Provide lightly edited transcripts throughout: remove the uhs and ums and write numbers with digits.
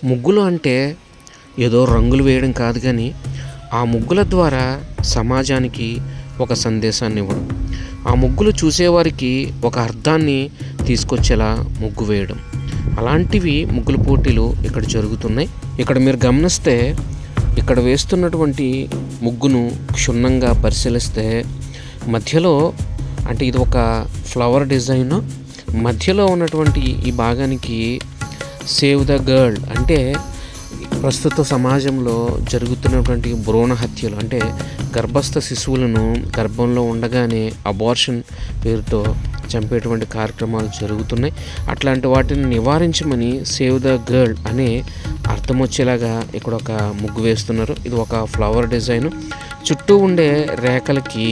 ముగ్గులు అంటే ఏదో రంగులు వేయడం కాదు, కానీ ఆ ముగ్గుల ద్వారా సమాజానికి ఒక సందేశాన్ని ఇవ్వడం, ఆ ముగ్గులు చూసేవారికి ఒక అర్థాన్ని తీసుకొచ్చేలా ముగ్గు వేయడం, అలాంటివి ముగ్గుల పోటీలు ఇక్కడ జరుగుతున్నాయి. ఇక్కడ మీరు గమనిస్తే ఇక్కడ వేస్తున్నటువంటి ముగ్గును క్షుణ్ణంగా పరిశీలిస్తే మధ్యలో అంటే ఇది ఒక ఫ్లవర్ డిజైన్, మధ్యలో ఉన్నటువంటి ఈ భాగానికి సేవ్ ద గర్ల్ అంటే ప్రస్తుత సమాజంలో జరుగుతున్నటువంటి భ్రూణ హత్యలు అంటే గర్భస్థ శిశువులను గర్భంలో ఉండగానే అబార్షన్ పేరుతో చంపేటువంటి కార్యక్రమాలు జరుగుతున్నాయి. అట్లాంటి వాటిని నివారించమని సేవ్ ద గర్ల్ అనే అర్థం వచ్చేలాగా ఇక్కడ ఒక ముగ్గు వేస్తున్నారు. ఇది ఒక ఫ్లవర్ డిజైన్. చుట్టూ ఉండే రేఖలకి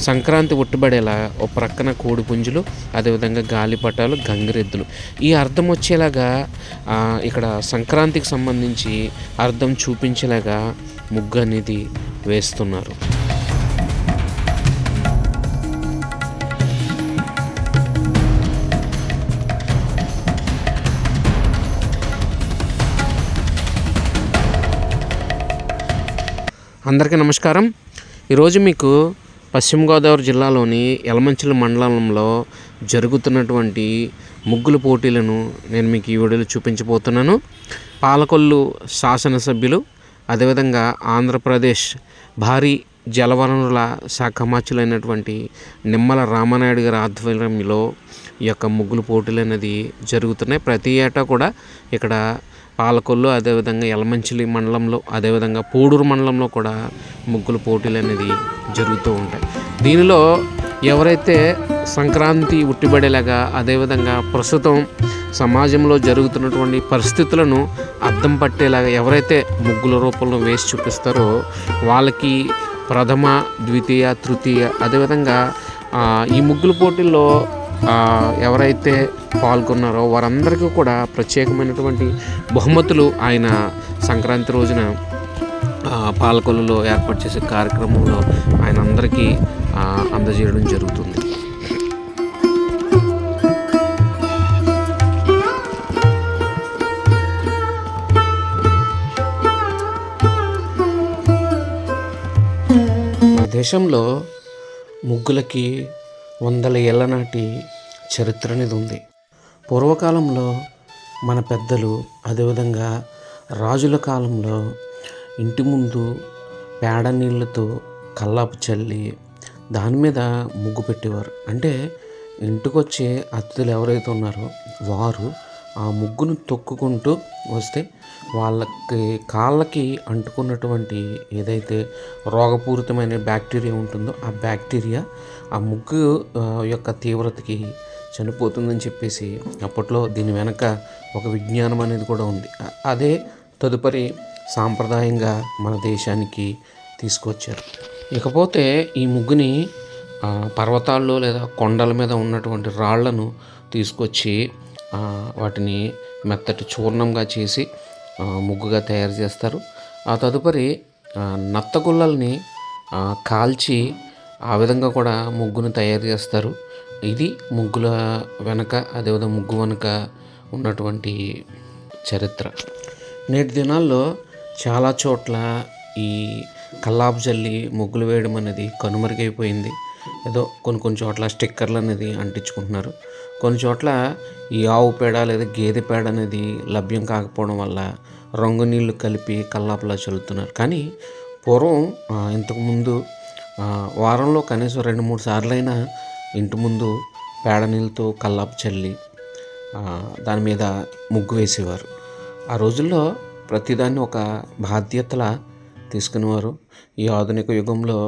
సంక్రాంతి ఉట్టుబడేలా ఒక ప్రక్కన కోడి పుంజులు, అదేవిధంగా గాలిపటాలు, గంగిరెద్దులు, ఈ అర్థం వచ్చేలాగా ఇక్కడ సంక్రాంతికి సంబంధించి అర్థం చూపించేలాగా ముగ్గు అనేది వేస్తున్నారు. అందరికీ నమస్కారం. ఈరోజు మీకు పశ్చిమ గోదావరి జిల్లాలోని యలమంచిలి మండలంలో జరుగుతున్నటువంటి ముగ్గుల పోటీలను నేను మీకు ఈ వీడియోలో చూపించబోతున్నాను. పాలకొల్లు శాసనసభ్యులు, అదేవిధంగా ఆంధ్రప్రదేశ్ భారీ జలవనరుల శాఖ మంత్రులైనటువంటి నిమ్మల రామానాయుడు గారి ఆధ్వర్యంలో ఈ యొక్క ముగ్గుల పోటీలు అనేది జరుగుతున్నాయి. ప్రతి ఏటా కూడా ఇక్కడ పాలకొల్లు, అదేవిధంగా యలమంచిలి మండలంలో, అదేవిధంగా పోడూరు మండలంలో కూడా ముగ్గుల పోటీలు అనేది జరుగుతూ ఉంటాయి. దీనిలో ఎవరైతే సంక్రాంతి ఉట్టిబడేలాగా, అదేవిధంగా ప్రస్తుతం సమాజంలో జరుగుతున్నటువంటి పరిస్థితులను అద్దం పట్టేలాగా ఎవరైతే ముగ్గుల రూపంలో వేసి చూపిస్తారో వాళ్ళకి ప్రథమ, ద్వితీయ, తృతీయ, అదేవిధంగా ఈ ముగ్గుల పోటీల్లో ఎవరైతే పాల్గొన్నారో వారందరికీ కూడా ప్రత్యేకమైనటువంటి బహుమతులు ఆయన సంక్రాంతి రోజున పాలకొల్లులో ఏర్పాటు చేసే కార్యక్రమంలో ఆయన అందరికీ అందజేయడం జరుగుతుంది. మన దేశంలో ముగ్గులకి వందల ఏళ్ల నాటి చరిత్ర అనేది ఉంది. పూర్వకాలంలో మన పెద్దలు, అదేవిధంగా రాజుల కాలంలో ఇంటి ముందు పేడ నీళ్ళతో కల్లాపు చల్లి దాని మీద ముగ్గు పెట్టేవారు. అంటే ఇంటికి వచ్చే అతిథులు ఎవరైతే ఉన్నారో వారు ఆ ముగ్గును తొక్కుకుంటూ వస్తే వాళ్ళకి కాళ్ళకి అంటుకున్నటువంటి ఏదైతే రోగపూరితమైన బ్యాక్టీరియా ఉంటుందో ఆ బ్యాక్టీరియా ఆ ముగ్గు యొక్క తీవ్రతకి చనిపోతుందని చెప్పేసి అప్పట్లో దీని వెనక ఒక విజ్ఞానం అనేది కూడా ఉంది. అదే తదుపరి సాంప్రదాయంగా మన దేశానికి తీసుకొచ్చారు. ఇకపోతే ఈ ముగ్గుని పర్వతాల్లో లేదా కొండల మీద ఉన్నటువంటి రాళ్లను తీసుకొచ్చి వాటిని మెత్తటి చూర్ణంగా చేసి ముగ్గుగా తయారు చేస్తారు. ఆ తదుపరి నత్తగుల్లల్ని కాల్చి ఆ విధంగా కూడా ముగ్గును తయారు చేస్తారు. ఇది ముగ్గుల వెనక, అదేవిధంగా ముగ్గు వెనక ఉన్నటువంటి చరిత్ర. నేటి దినాల్లో చాలా చోట్ల ఈ కల్లాపు జల్లి ముగ్గులు వేయడం అనేది కనుమరుగైపోయింది. ఏదో కొన్ని చోట్ల స్టిక్కర్లు అనేది అంటించుకుంటున్నారు. కొన్ని చోట్ల ఈ ఆవు పేడ లేదా గేదె పేడ అనేది లభ్యం కాకపోవడం వల్ల రంగు నీళ్లు కలిపి కల్లాపులా చల్లుతున్నారు. కానీ పూర్వం ఇంతకుముందు వారంలో కనీసం 2-3 సార్లైనా ఇంటి ముందు పేడ నీళ్ళతో కల్లాపు చల్లి దాని మీద ముగ్గు వేసేవారు. ఆ రోజుల్లో ప్రతిదాన్ని ఒక బాధ్యతలా తీసుకునేవారు. ఈ ఆధునిక యుగంలో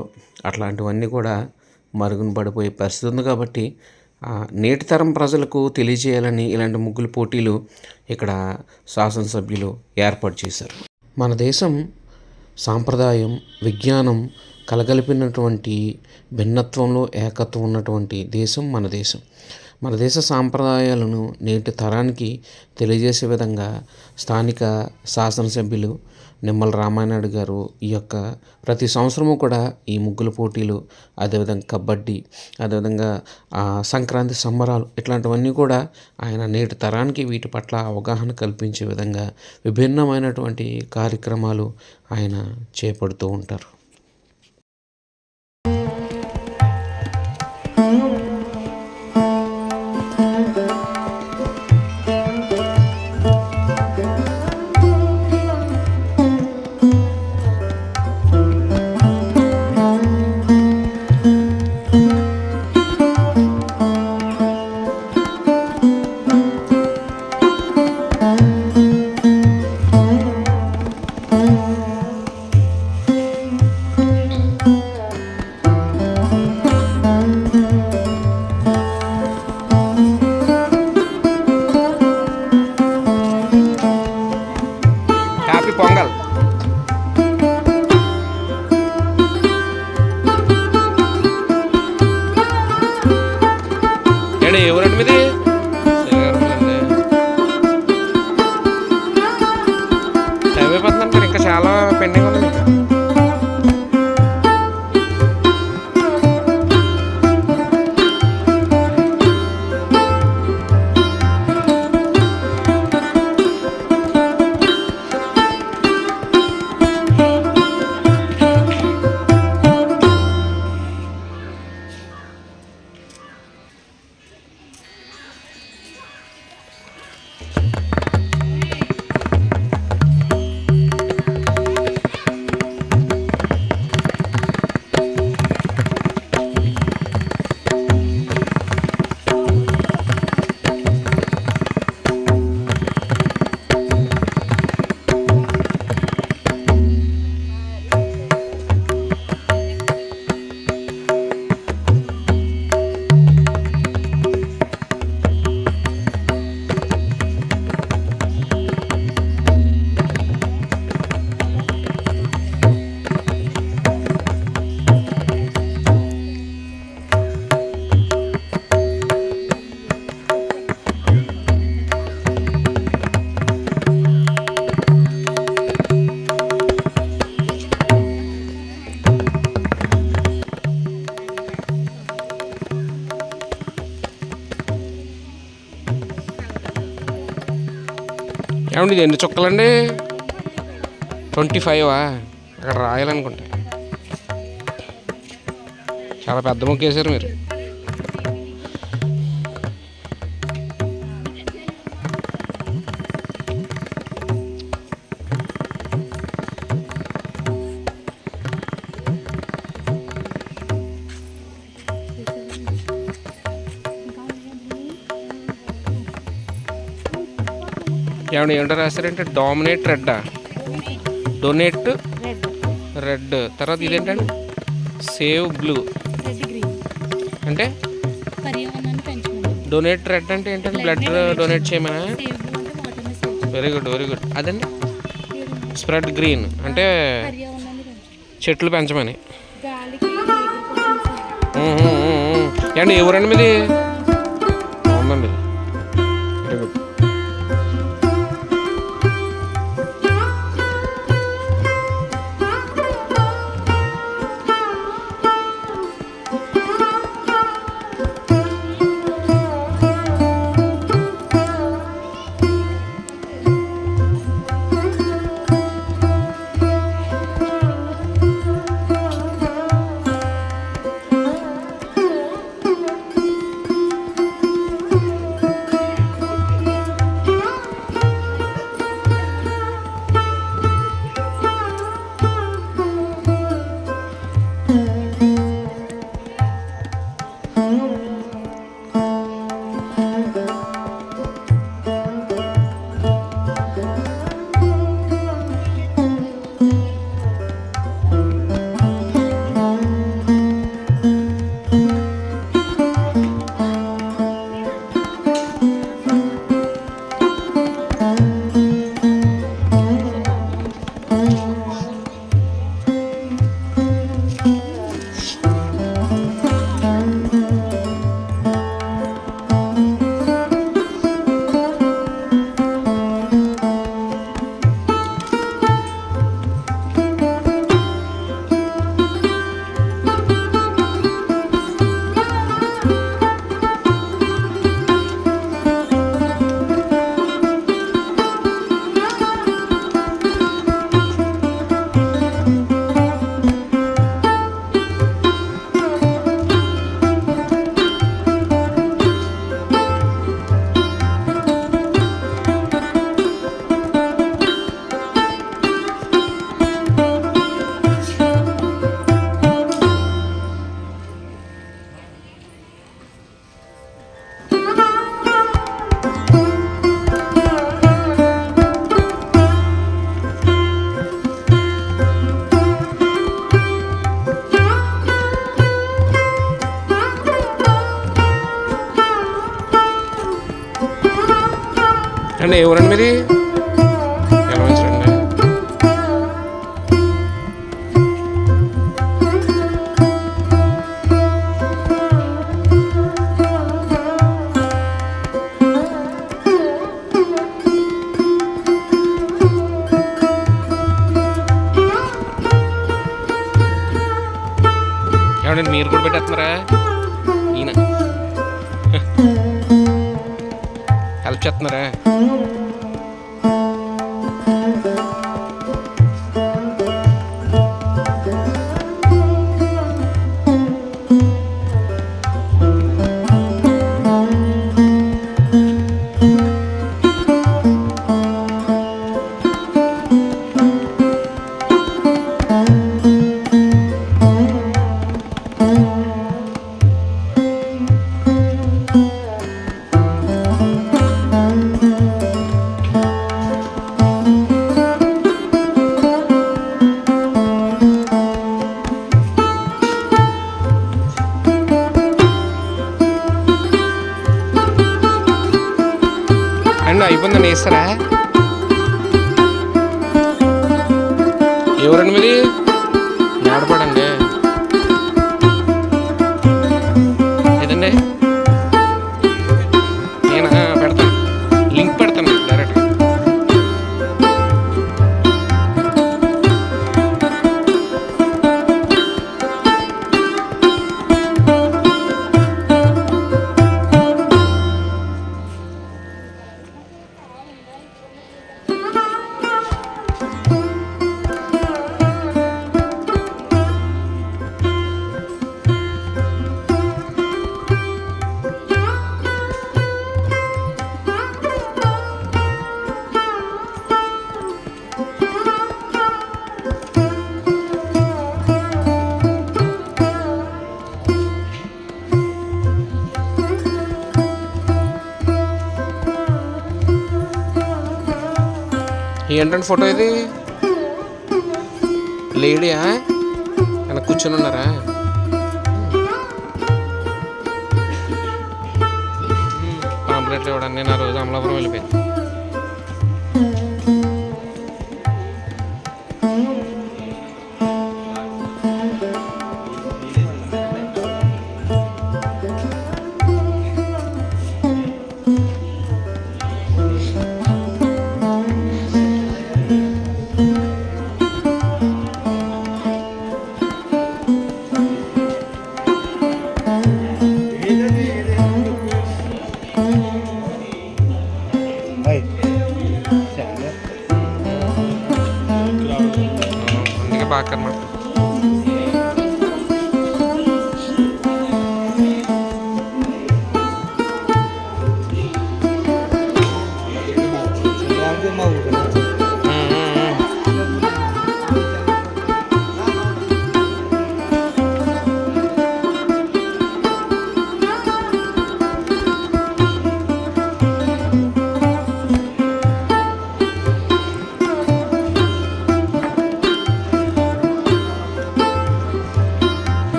అట్లాంటివన్నీ కూడా మరుగున పడిపోయే పరిస్థితి ఉంది. కాబట్టి నేటి తరం ప్రజలకు తెలియజేయాలని ఇలాంటి ముగ్గుల పోటీలు ఇక్కడ శాసనసభ్యులు ఏర్పాటు చేశారు. మన దేశం సాంప్రదాయం, విజ్ఞానం కలగలిపినటువంటి భిన్నత్వంలో ఏకత్వం ఉన్నటువంటి దేశం మన దేశం. మన దేశ సాంప్రదాయాలను నేటి తరానికి తెలియజేసే విధంగా స్థానిక శాసనసభ్యులు నిమ్మల రామానాయుడు గారు ఈ యొక్క ప్రతి సంవత్సరము కూడా ఈ ముగ్గుల పోటీలు, అదేవిధంగా కబడ్డీ, అదేవిధంగా సంక్రాంతి సంబరాలు ఇట్లాంటివన్నీ కూడా ఆయన నేటి తరానికి వీటి పట్ల అవగాహన కల్పించే విధంగా విభిన్నమైనటువంటి కార్యక్రమాలు ఆయన చేపడుతూ ఉంటారు. హ్యాపీ పొంగల్. ఏడు ఎవరండి మీది? టైం అయిపోతుందండి, మీరు ఇంకా చాలా పెండింగ్ ఉంది మీకు. ఏమండి ఇది ఎన్ని చుక్కలండి? 25వా? అక్కడ రాయాలనుకుంటా. చాలా పెద్ద ముక్క వేసారు మీరు. ఏమండి ఏంటో రాశారంటే డామినేట్ రెడ్డా, డొనేట్ రెడ్, తర్వాత ఇదేంటండి సేవ్ బ్లూ అంటే డొనేట్ రెడ్ అంటే ఏంటంటే బ్లడ్ డొనేట్ చేయమనా? Very good very good. అదండి స్ప్రెడ్ గ్రీన్ అంటే చెట్లు పెంచమని. ఏమండి ఎవరండి మీది? అవునండి వెరీ గుడ్. ఏమంటే మీరు కూడా పెట్టేస్తున్నారా? ఈయన హెల్ప్ చేస్తున్నారా? అండ్ అయిపోయిందండి. వేస్తారా? ఎవరండి మీది? ఆడపడండి ఏదండి? నేను పెడతాను, లింక్ పెడతాను డైరెక్ట్గా. ఏంటంటే ఫోటో ఇది? లేడీయా? వెనక కూర్చొని ఉన్నారా? పాంప్లెట్లు ఇవ్వడానికి నేను ఆ రోజు అమలాపురం వెళ్ళిపోయాను. అందుకే బాగా కనమాట.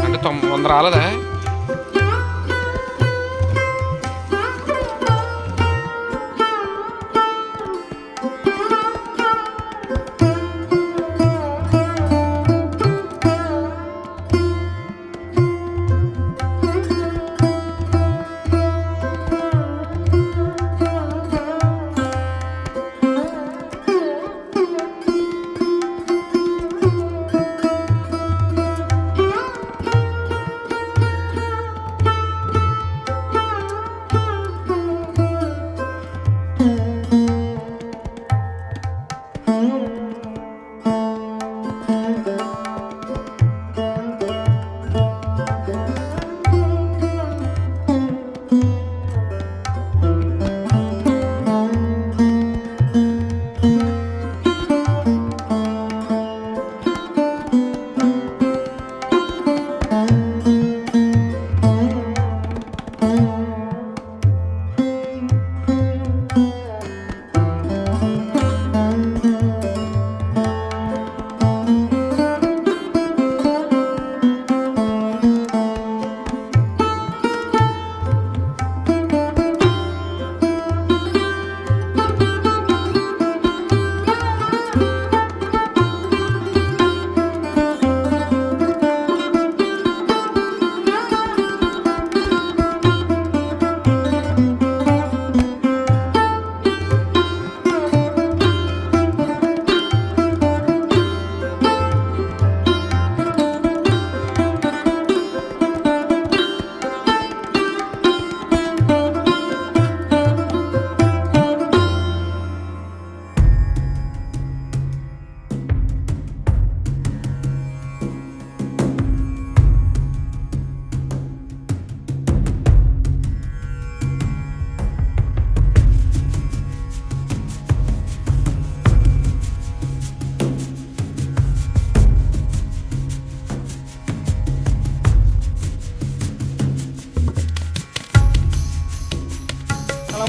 అంటే 100 రాలేదా?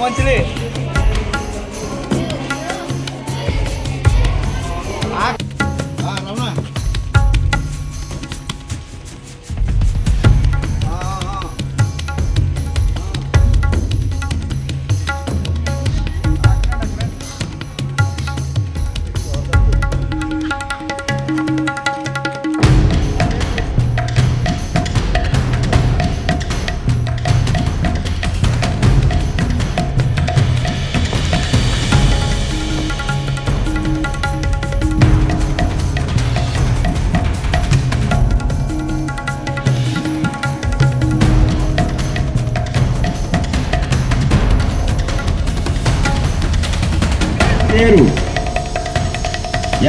మంచిది. రమణ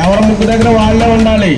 ఎవరి ముక్కు దగ్గర వాళ్ళే ఉండాలి.